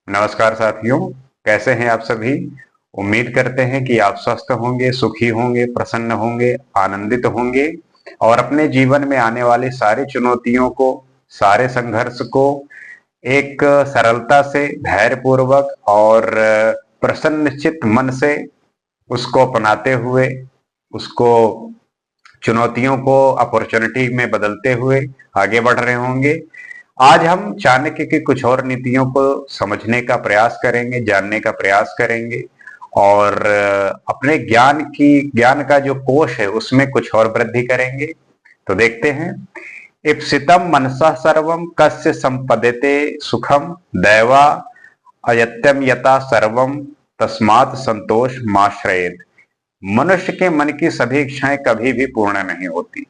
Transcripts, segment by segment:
नमस्कार साथियों। कैसे हैं आप सभी। उम्मीद करते हैं कि आप स्वस्थ होंगे, सुखी होंगे, प्रसन्न होंगे, आनंदित होंगे और अपने जीवन में आने वाली सारी चुनौतियों को, सारे संघर्ष को एक सरलता से, धैर्यपूर्वक और प्रसन्नचित्त मन से उसको अपनाते हुए, उसको चुनौतियों को अपॉर्चुनिटी में बदलते हुए आगे बढ़ रहे होंगे। आज हम चाणक्य की कुछ और नीतियों को समझने का प्रयास करेंगे, जानने का प्रयास करेंगे और अपने ज्ञान का जो कोश है उसमें कुछ और वृद्धि करेंगे। तो देखते हैं। इप्सितम मनसा सर्वम कस्य संपद्यते सुखम दैवा अयत्यम यता सर्वम तस्मात् संतोष माश्रयेत। मनुष्य के मन की सभी इच्छाएं कभी भी पूर्ण नहीं होती,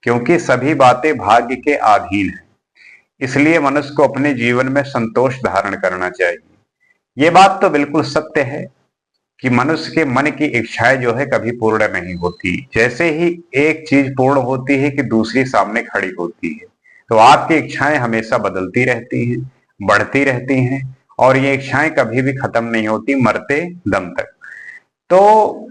क्योंकि सभी बातें भाग्य के अधीन है। इसलिए मनुष्य को अपने जीवन में संतोष धारण करना चाहिए। ये बात तो बिल्कुल सत्य है कि मनुष्य के मन की इच्छाएं जो है कभी पूर्ण नहीं होती। जैसे ही एक चीज पूर्ण होती है कि दूसरी सामने खड़ी होती है। तो आपकी इच्छाएं हमेशा बदलती रहती हैं, बढ़ती रहती हैं और ये इच्छाएं कभी भी खत्म नहीं होती मरते दम तक। तो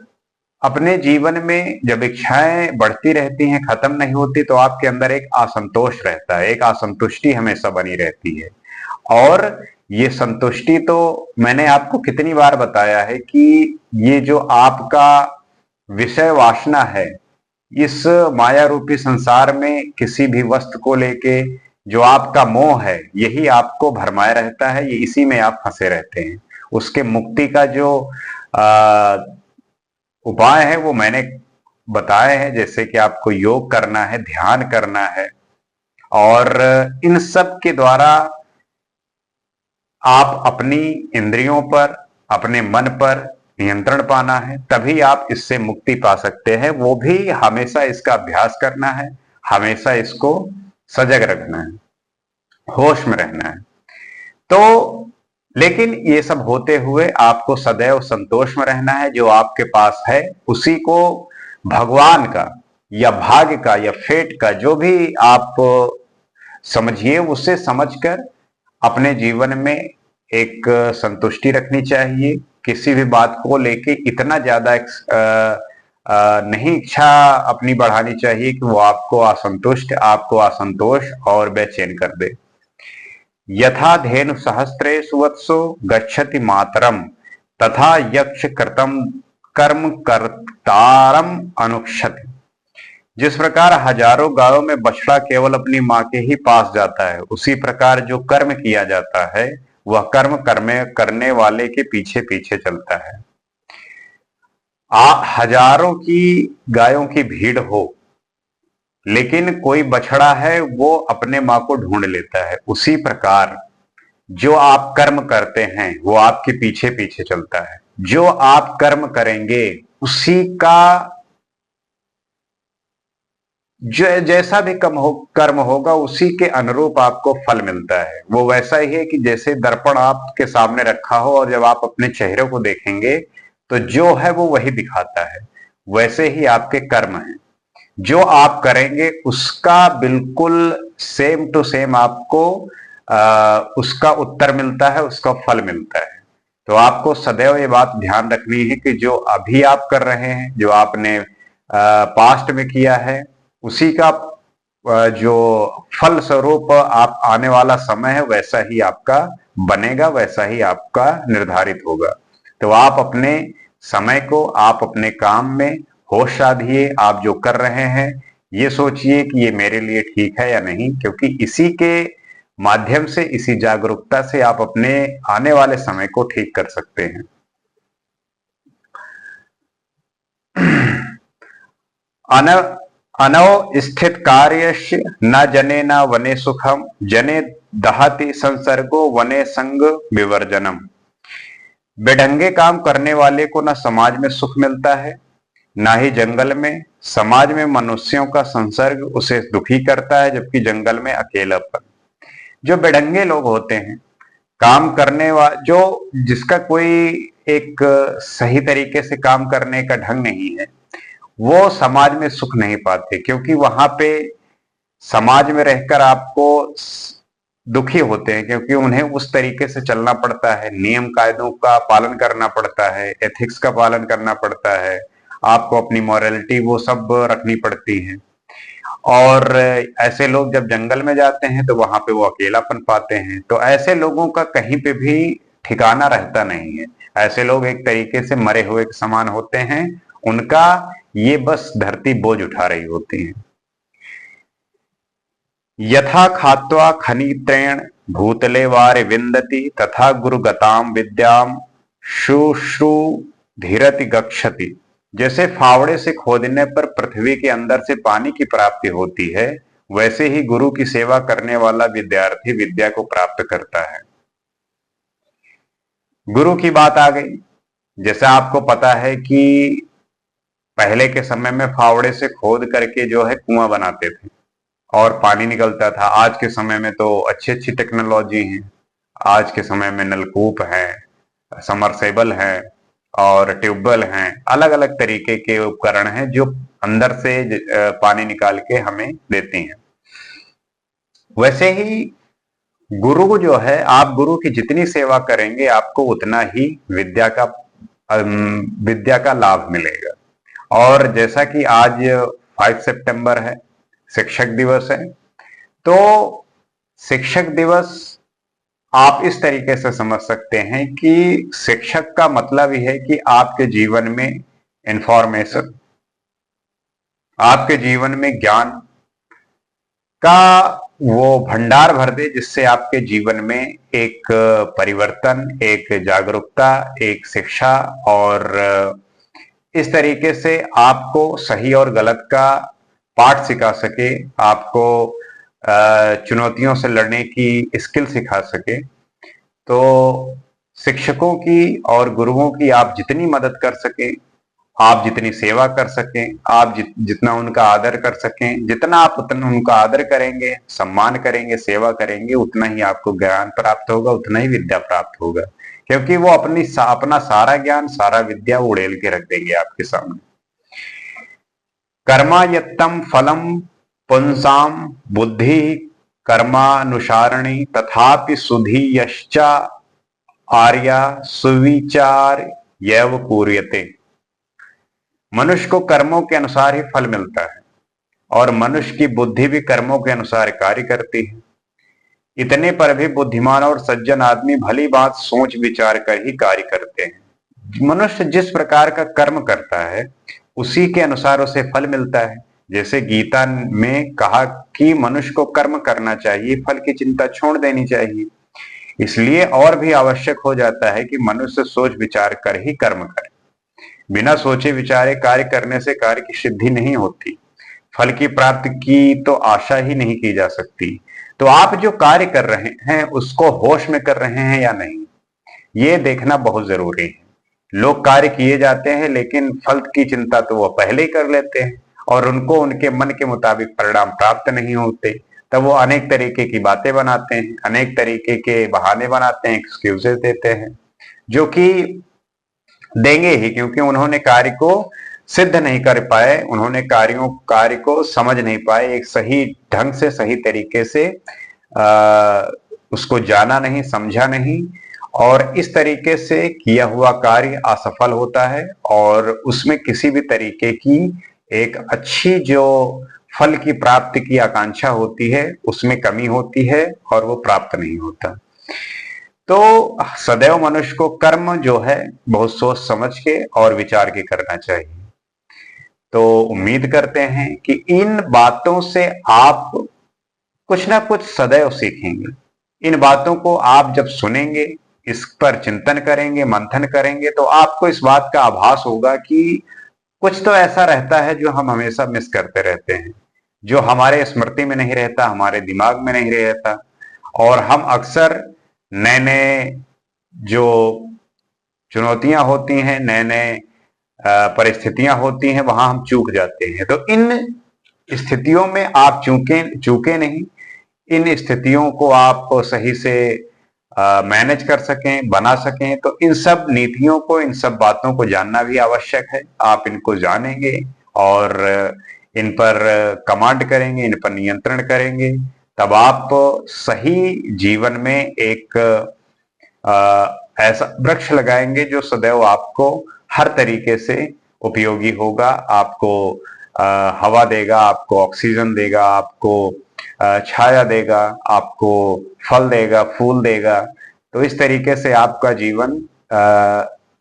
अपने जीवन में जब इच्छाएं बढ़ती रहती हैं, खत्म नहीं होती, तो आपके अंदर एक असंतोष रहता है, एक असंतुष्टि हमेशा बनी रहती है। और ये संतुष्टि तो मैंने आपको कितनी बार बताया है कि ये जो आपका विषय वासना है, इस माया रूपी संसार में किसी भी वस्तु को लेके जो आपका मोह है, यही आपको भरमाया रहता है, ये इसी में आप फंसे रहते हैं। उसके मुक्ति का जो आ, उपाय है वो मैंने बताए हैं, जैसे कि आपको योग करना है, ध्यान करना है और इन सब के द्वारा आप अपनी इंद्रियों पर, अपने मन पर नियंत्रण पाना है, तभी आप इससे मुक्ति पा सकते हैं। वो भी हमेशा इसका अभ्यास करना है, हमेशा इसको सजग रखना है, होश में रहना है। तो लेकिन ये सब होते हुए आपको सदैव संतोष में रहना है। जो आपके पास है उसी को भगवान का या भाग्य का या फेट का, जो भी आप समझिए, उसे समझकर अपने जीवन में एक संतुष्टि रखनी चाहिए। किसी भी बात को लेके इतना ज्यादा नहीं इच्छा अपनी बढ़ानी चाहिए कि वो आपको असंतोष और बेचैन कर दे। यथा धेनु सहस्रे सुवत्सो गच्छति मातरम तथा यक्ष कृतम कर्म कर्तारम अनुक्षति। जिस प्रकार हजारों गायों में बछड़ा केवल अपनी मां के ही पास जाता है, उसी प्रकार जो कर्म किया जाता है वह कर्म करने वाले के पीछे पीछे चलता है। हजारों की गायों की भीड़ हो, लेकिन कोई बछड़ा है वो अपने मां को ढूंढ लेता है, उसी प्रकार जो आप कर्म करते हैं वो आपके पीछे पीछे चलता है। जो आप कर्म करेंगे उसी का, जो जैसा भी कर्म होगा उसी के अनुरूप आपको फल मिलता है। वो वैसा ही है कि जैसे दर्पण आपके सामने रखा हो और जब आप अपने चेहरे को देखेंगे तो जो है वो वही दिखाता है। वैसे ही आपके कर्म हैं, जो आप करेंगे उसका बिल्कुल सेम टू सेम आपको उसका उत्तर मिलता है, उसका फल मिलता है। तो आपको सदैव ये बात ध्यान रखनी है कि जो अभी आप कर रहे हैं, जो आपने पास्ट में किया है, उसी का जो फल स्वरूप आप आने वाला समय है वैसा ही आपका बनेगा, वैसा ही आपका निर्धारित होगा। तो आप अपने समय को, आप अपने काम में होश साधिए। आप जो कर रहे हैं ये सोचिए कि ये मेरे लिए ठीक है या नहीं, क्योंकि इसी के माध्यम से, इसी जागरूकता से आप अपने आने वाले समय को ठीक कर सकते हैं। अन अनवस्थित कार्यस्य न जने न वने सुखम जने दहति संसर्गो वने संग विवर्जनम। बेढंगे काम करने वाले को न समाज में सुख मिलता है, ना ही जंगल में। समाज में मनुष्यों का संसर्ग उसे दुखी करता है, जबकि जंगल में अकेलापन। जो बेढंगे लोग होते हैं, काम करने जो जिसका कोई एक सही तरीके से काम करने का ढंग नहीं है, वो समाज में सुख नहीं पाते, क्योंकि वहां पे समाज में रहकर आपको दुखी होते हैं, क्योंकि उन्हें उस तरीके से चलना पड़ता है, नियम कायदों का पालन करना पड़ता है, एथिक्स का पालन करना पड़ता है, आपको अपनी मॉरलिटी वो सब रखनी पड़ती है। और ऐसे लोग जब जंगल में जाते हैं तो वहां पे वो अकेलापन पाते हैं। तो ऐसे लोगों का कहीं पे भी ठिकाना रहता नहीं है। ऐसे लोग एक तरीके से मरे हुए के समान होते हैं। उनका ये बस धरती बोझ उठा रही होती है। यथा खात्वा खनित्रेण भूतले वारे विंदति तथा गुरुगताम विद्याम शुश्रु धीरति गच्छति। जैसे फावड़े से खोदने पर पृथ्वी के अंदर से पानी की प्राप्ति होती है, वैसे ही गुरु की सेवा करने वाला विद्यार्थी विद्या को प्राप्त करता है। गुरु की बात आ गई। जैसा आपको पता है कि पहले के समय में फावड़े से खोद करके जो है कुआं बनाते थे और पानी निकलता था। आज के समय में तो अच्छी अच्छी टेक्नोलॉजी है। आज के समय में नलकूप है, समरसेबल है और ट्यूबवेल हैं। अलग अलग तरीके के उपकरण हैं जो अंदर से पानी निकाल के हमें देती हैं। वैसे ही गुरु जो है, आप गुरु की जितनी सेवा करेंगे आपको उतना ही विद्या का लाभ मिलेगा। और जैसा कि आज 5 सितंबर है, शिक्षक दिवस है, तो शिक्षक दिवस आप इस तरीके से समझ सकते हैं कि शिक्षक का मतलब यह है कि आपके जीवन में इंफॉर्मेशन, आपके जीवन में ज्ञान का वो भंडार भर दे, जिससे आपके जीवन में एक परिवर्तन, एक जागरूकता, एक शिक्षा और इस तरीके से आपको सही और गलत का पाठ सिखा सके, आपको चुनौतियों से लड़ने की स्किल सिखा सके। तो शिक्षकों की और गुरुओं की आप जितनी मदद कर सकें, आप जितनी सेवा कर सकें, आप जितना उनका आदर कर सकें, जितना आप उतना उनका आदर करेंगे, सम्मान करेंगे, सेवा करेंगे, उतना ही आपको ज्ञान प्राप्त होगा, उतना ही विद्या प्राप्त होगा। क्योंकि वो अपना सारा ज्ञान, सारा विद्या उड़ेल के रख देंगे आपके सामने। कर्मायत्तम फलम पुंसाम बुद्धि कर्मानुसारणी तथापि सुधीयश्चा आर्या सुविचार यव पूर्यते। मनुष्य को कर्मों के अनुसार ही फल मिलता है और मनुष्य की बुद्धि भी कर्मों के अनुसार कार्य करती है। इतने पर भी बुद्धिमान और सज्जन आदमी भली बात सोच विचार कर ही कार्य करते हैं। मनुष्य जिस प्रकार का कर्म करता है उसी के अनुसार उसे फल मिलता है। जैसे गीता में कहा कि मनुष्य को कर्म करना चाहिए, फल की चिंता छोड़ देनी चाहिए। इसलिए और भी आवश्यक हो जाता है कि मनुष्य सोच विचार कर ही कर्म करे। बिना सोचे विचारे कार्य करने से कार्य की सिद्धि नहीं होती, फल की प्राप्ति की तो आशा ही नहीं की जा सकती। तो आप जो कार्य कर रहे हैं उसको होश में कर रहे हैं या नहीं, ये देखना बहुत जरूरी है। लोग कार्य किए जाते हैं लेकिन फल की चिंता तो वो पहले ही कर लेते हैं और उनको उनके मन के मुताबिक परिणाम प्राप्त नहीं होते। तब वो अनेक तरीके की बातें बनाते हैं, अनेक तरीके के बहाने बनाते हैं, एक्सक्यूजेस देते हैं, जो कि देंगे ही, क्योंकि उन्होंने कार्य को सिद्ध नहीं कर पाए, उन्होंने कार्य को समझ नहीं पाए, एक सही ढंग से, सही तरीके से उसको जाना नहीं, समझा नहीं, और इस तरीके से किया हुआ कार्य असफल होता है और उसमें किसी भी तरीके की एक अच्छी जो फल की प्राप्ति की आकांक्षा होती है उसमें कमी होती है और वो प्राप्त नहीं होता। तो सदैव मनुष्य को कर्म जो है बहुत सोच समझ के और विचार के करना चाहिए। तो उम्मीद करते हैं कि इन बातों से आप कुछ ना कुछ सदैव सीखेंगे। इन बातों को आप जब सुनेंगे, इस पर चिंतन करेंगे, मंथन करेंगे, तो आपको इस बात का आभास होगा कि कुछ तो ऐसा रहता है जो हम हमेशा मिस करते रहते हैं, जो हमारे स्मृति में नहीं रहता, हमारे दिमाग में नहीं रहता, और हम अक्सर नए नए जो चुनौतियां होती हैं, नए नए परिस्थितियां होती हैं, वहां हम चूक जाते हैं। तो इन स्थितियों में आप चूके नहीं, इन स्थितियों को आप सही से मैनेज कर सकें, बना सकें, तो इन सब नीतियों को, इन सब बातों को जानना भी आवश्यक है। आप इनको जानेंगे और इन पर कमांड करेंगे, इन पर नियंत्रण करेंगे, तब आप सही जीवन में एक ऐसा वृक्ष लगाएंगे जो सदैव आपको हर तरीके से उपयोगी होगा, आपको हवा देगा, आपको ऑक्सीजन देगा, आपको छाया देगा, आपको फल देगा, फूल देगा। तो इस तरीके से आपका जीवन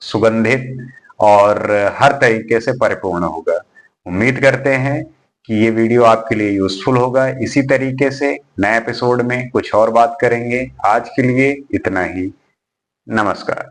सुगंधित और हर तरीके से परिपूर्ण होगा। उम्मीद करते हैं कि ये वीडियो आपके लिए यूजफुल होगा। इसी तरीके से नए एपिसोड में कुछ और बात करेंगे। आज के लिए इतना ही। नमस्कार।